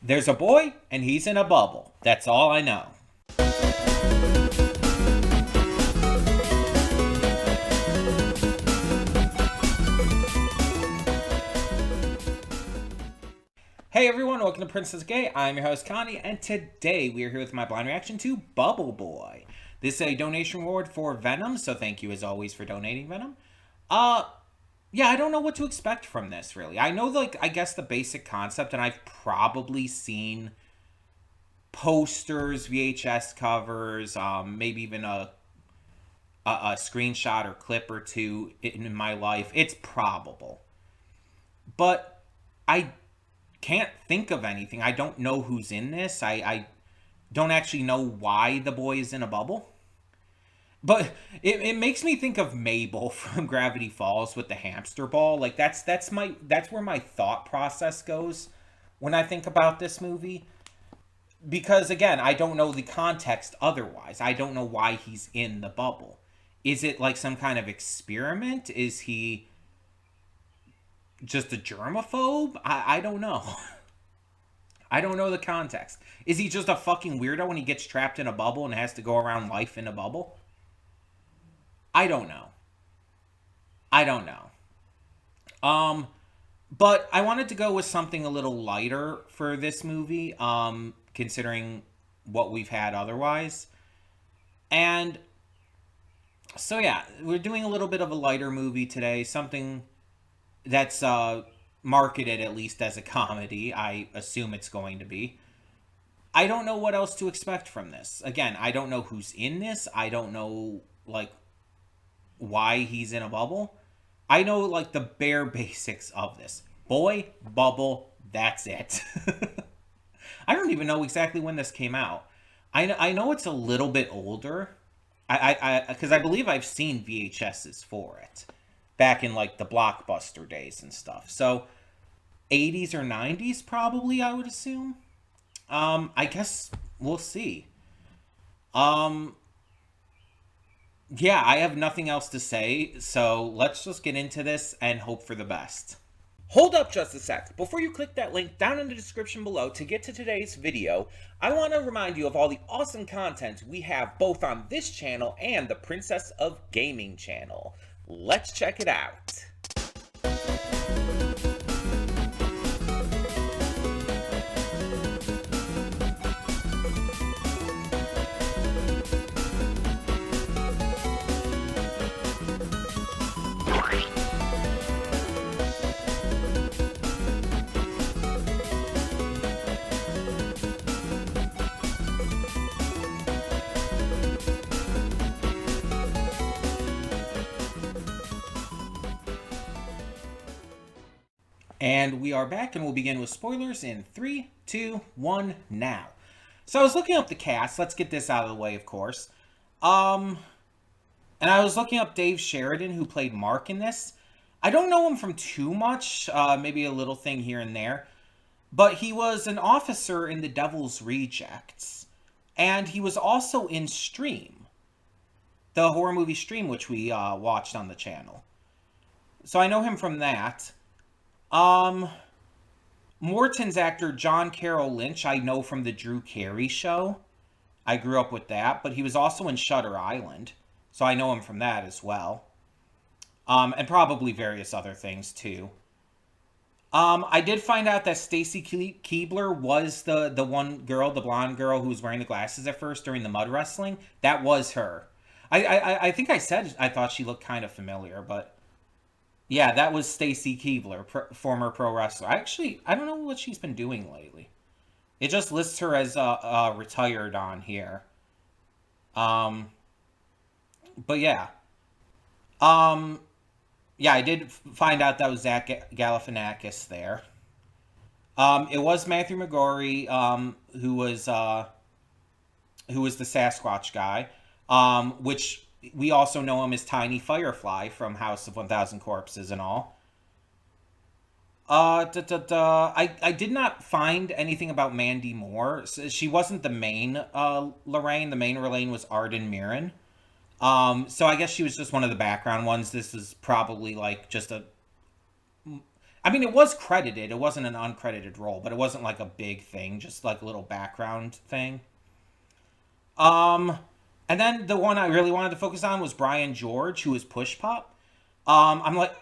There's a boy, and he's in a bubble. That's all I know. Hey everyone, welcome to Princess Gay. I'm your host Connie, and today we are here with my blind reaction to Bubble Boy. This is a donation reward for Venom, so thank you as always for donating, Venom. Yeah, I don't know what to expect from this, really. I know, I guess the basic concept, and I've probably seen posters, VHS covers, maybe even a screenshot or clip or two in my life. It's probable. But I can't think of anything. I don't know who's in this. I don't actually know why the boy is in a bubble. But it makes me think of Mabel from Gravity Falls with the hamster ball. That's where my thought process goes when I think about this movie. Because again, I don't know the context otherwise. I don't know why he's in the bubble. Is it like some kind of experiment? Is he just a germaphobe? I don't know. I don't know the context. Is he just a fucking weirdo when he gets trapped in a bubble and has to go around life in a bubble? I don't know. I don't know. But I wanted to go with something a little lighter for this movie, considering what we've had otherwise. And so yeah, we're doing a little bit of a lighter movie today, something that's marketed at least as a comedy. I assume it's going to be. I don't know what else to expect from this. Again, I don't know who's in this. I don't know why he's in a bubble. I know the bare basics of this. Boy, bubble, that's it. I don't even know exactly when this came out. I know it's a little bit older. Because I believe I've seen VHSs for it back in the Blockbuster days and stuff. So 80s or 90s probably, I would assume. I guess we'll see. Yeah, I have nothing else to say, so let's just get into this and hope for the best. Hold up just a sec. Before you click that link down in the description below to get to today's video, I want to remind you of all the awesome content we have both on this channel and the Princess of Gaming channel. Let's check it out. And we are back, and we'll begin with spoilers in 3, 2, 1, now. So I was looking up the cast. Let's get this out of the way, of course. And I was looking up Dave Sheridan, who played Mark in this. I don't know him from too much, maybe a little thing here and there. But he was an officer in The Devil's Rejects. And he was also in Stream, the horror movie Stream, which we watched on the channel. So I know him from that. Morton's actor John Carroll Lynch, I know from the Drew Carey Show. I grew up with that, but he was also in Shutter Island, so I know him from that as well. And probably various other things too. I did find out that Stacy Keibler was the one girl, the blonde girl who was wearing the glasses at first during the mud wrestling. That was her. I think I said I thought she looked kind of familiar, but yeah, that was Stacy Keibler, former pro wrestler. I don't know what she's been doing lately. It just lists her as retired on here. But yeah. Yeah, I did find out that was Zach Galifianakis there. It was Matthew McGorry, who was the Sasquatch guy, which we also know him as Tiny Firefly from House of 1000 Corpses and all. I did not find anything about Mandy Moore. So she wasn't the main Lorraine. The main Lorraine was Arden Mirren. So I guess she was just one of the background ones. This is probably just a I mean, it was credited. It wasn't an uncredited role, but it wasn't like a big thing, just like a little background thing. Um, and then the one I really wanted to focus on was Brian George, who was Push Pop. I'm like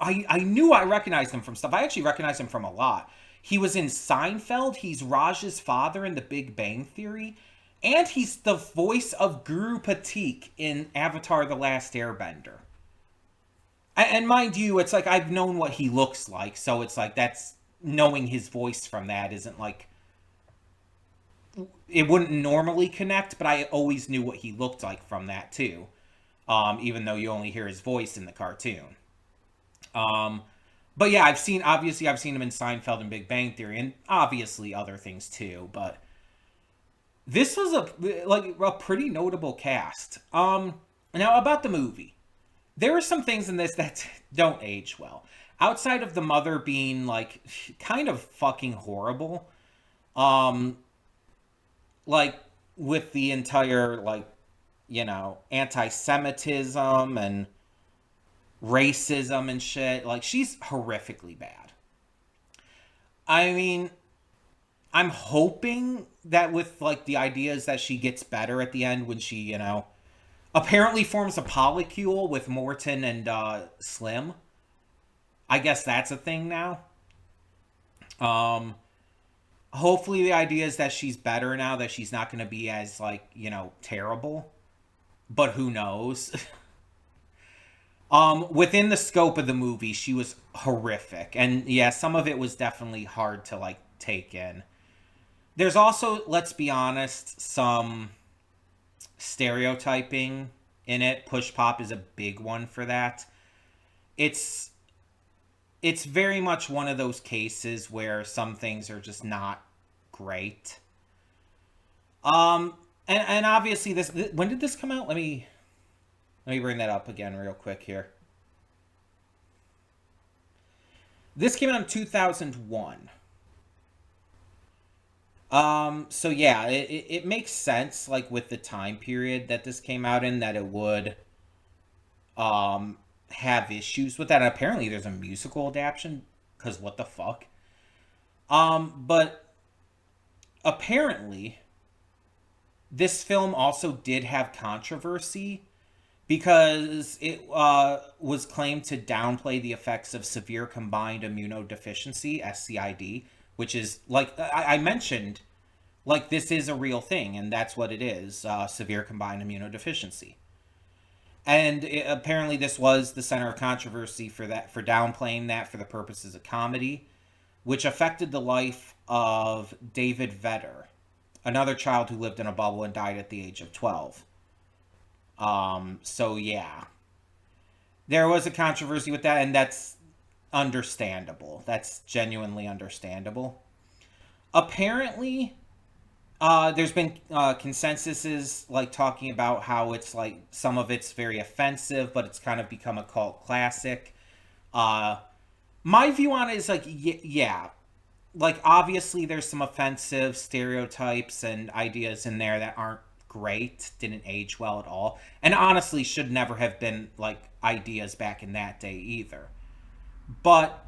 I knew I recognized him from stuff. I actually recognized him from a lot. He was in Seinfeld. He's Raj's father in The Big Bang Theory, and he's the voice of Guru Patik in Avatar: The Last Airbender. And mind you, it's like I've known what he looks like, so it's like that's knowing his voice from that isn't like it wouldn't normally connect, but I always knew what he looked like from that too. Even though you only hear his voice in the cartoon. Um, but yeah, I've seen him in Seinfeld and Big Bang Theory, and obviously other things too. But this was a pretty notable cast. Now about the movie, there are some things in this that don't age well. Outside of the mother being like kind of fucking horrible, um, like with the entire like anti-Semitism and racism and shit. Like, she's horrifically bad. I mean, I'm hoping that with, like, the ideas that she gets better at the end when she, apparently forms a polycule with Morton and Slim. I guess that's a thing now. Um, Hopefully the idea is that she's better now, that she's not going to be as, like, terrible. But who knows? Within the scope of the movie, she was horrific. And yeah, some of it was definitely hard to like take in. There's also, let's be honest, some stereotyping in it. Push Pop is a big one for that. It's it's very much one of those cases where some things are just not great. And obviously when did this come out? Let me bring that up again real quick here. This came out in 2001. So yeah, it makes sense, like, with the time period that this came out in, that it would, um, have issues with that. And apparently there's a musical adaptation, because what the fuck? But apparently, this film also did have controversy because it was claimed to downplay the effects of severe combined immunodeficiency, SCID, which is, like I mentioned, like, this is a real thing, and that's what it is, severe combined immunodeficiency. And apparently this was the center of controversy for that, for downplaying that for the purposes of comedy, which affected the life of David Vedder, another child who lived in a bubble and died at the age of 12. So yeah, there was a controversy with that, and that's understandable. That's genuinely understandable. Apparently, there's been consensuses like talking about how it's like some of it's very offensive, but it's kind of become a cult classic. Uh, my view on it is like, yeah, like, obviously there's some offensive stereotypes and ideas in there that aren't great, didn't age well at all, and honestly should never have been like ideas back in that day either. But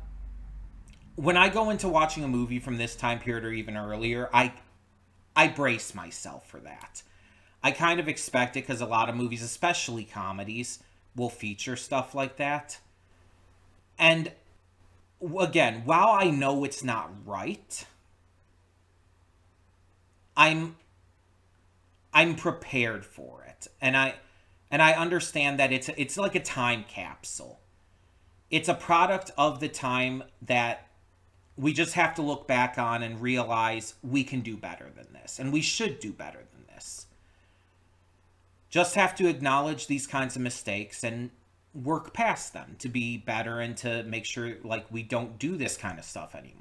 when I go into watching a movie from this time period or even earlier, I brace myself for that. I kind of expect it because a lot of movies, especially comedies, will feature stuff like that. And again, while I know it's not right, I'm I'm prepared for it. And I understand that it's like a time capsule. It's a product of the time that we just have to look back on and realize we can do better than this, and we should do better than this. Just have to acknowledge these kinds of mistakes and work past them to be better and to make sure like we don't do this kind of stuff anymore.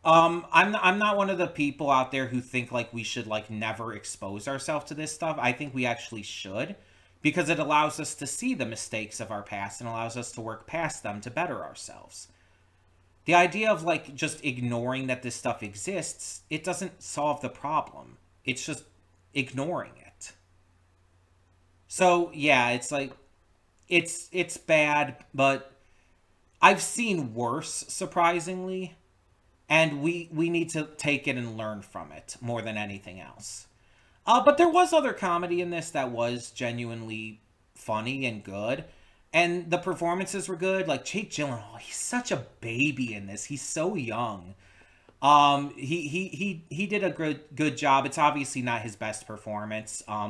I'm not one of the people out there who think like we should like never expose ourselves to this stuff. I think we actually should, because it allows us to see the mistakes of our past and allows us to work past them to better ourselves. The idea of like just ignoring that this stuff exists, it doesn't solve the problem. It's just ignoring it. So, yeah, it's like it's bad, but I've seen worse, surprisingly, and we need to take it and learn from it more than anything else. But there was other comedy in this that was genuinely funny and good, and the performances were good. Like Jake Gyllenhaal, he's such a baby in this. He's so young. He did a good job. It's obviously not his best performance. I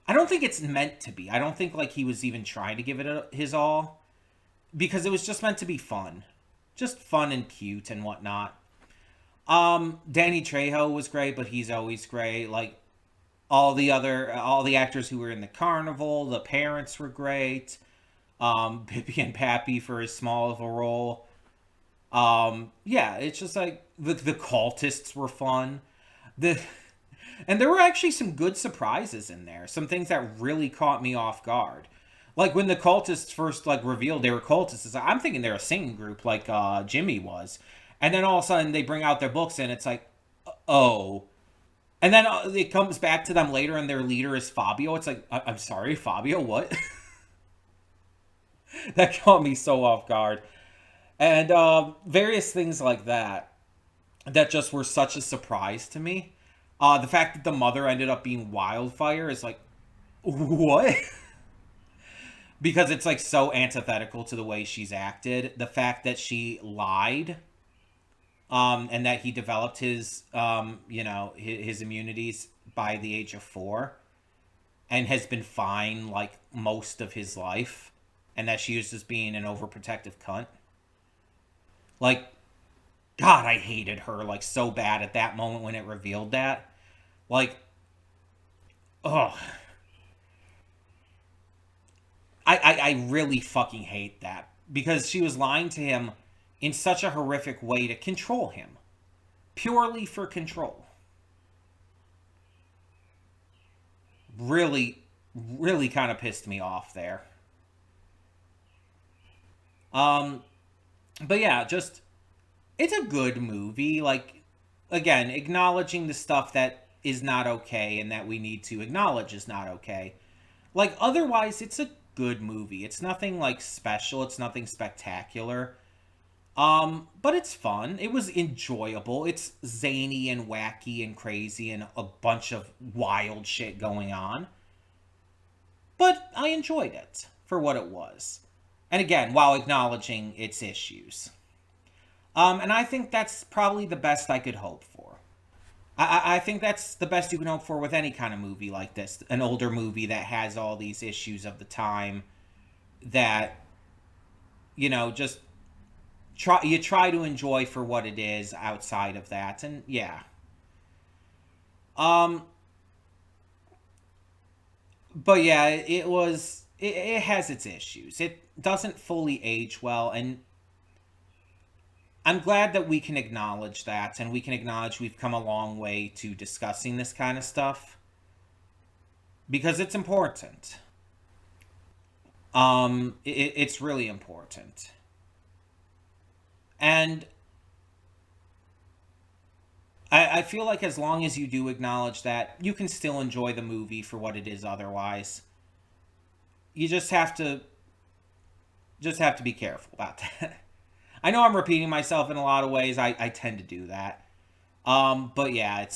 don't think it's meant to be. I don't think like he was even trying to give it his all, because it was just meant to be fun, just fun and cute and whatnot. Danny Trejo was great, but he's always great. Like all the actors who were in the carnival, the parents were great. Pippi and Pappy for as small of a role. Yeah, it's just like the cultists were fun. The and there were actually some good surprises in there. Some things that really caught me off guard. Like when the cultists first like revealed they were cultists, it's like, I'm thinking they're a singing group like Jimmy was. And then all of a sudden they bring out their books and it's like, oh. And then it comes back to them later and their leader is Fabio. It's like, I'm sorry, Fabio, what? That caught me so off guard. And various things like that that just were such a surprise to me. The fact that the mother ended up being Wildfire is like, what? Because it's like so antithetical to the way she's acted. The fact that she lied, and that he developed his, his immunities by the age of 4, and has been fine like most of his life, and that she was just being an overprotective cunt. Like, God, I hated her like so bad at that moment when it revealed that. Like, ugh. I really fucking hate that. Because she was lying to him in such a horrific way to control him. Purely for control. Really, really kind of pissed me off there. But yeah, just, it's a good movie. Like, again, acknowledging the stuff that is not okay and that we need to acknowledge is not okay. Like, otherwise, it's a good movie. It's nothing, like, special. It's nothing spectacular. But it's fun. It was enjoyable. It's zany and wacky and crazy and a bunch of wild shit going on. But I enjoyed it for what it was. And again, while acknowledging its issues. And I think that's probably the best I could hope for. I think that's the best you can hope for with any kind of movie like this. An older movie that has all these issues of the time that, just try to enjoy for what it is outside of that. And yeah. But yeah, it has its issues. It doesn't fully age well, and I'm glad that we can acknowledge that, and we can acknowledge we've come a long way to discussing this kind of stuff, because it's important. It's really important. And I feel like as long as you do acknowledge that, you can still enjoy the movie for what it is otherwise. You just have to be careful about that. I know I'm repeating myself in a lot of ways. I tend to do that. But yeah,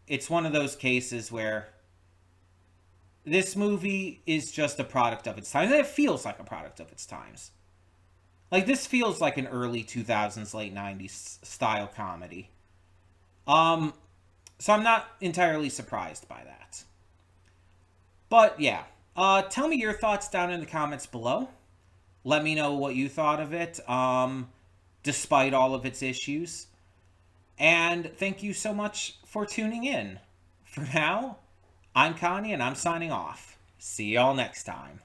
it's one of those cases where this movie is just a product of its time. And it feels like a product of its times. Like, this feels like an early 2000s, late 90s style comedy. So I'm not entirely surprised by that. But yeah, tell me your thoughts down in the comments below. Let me know what you thought of it, despite all of its issues. And thank you so much for tuning in. For now, I'm Connie and I'm signing off. See y'all next time.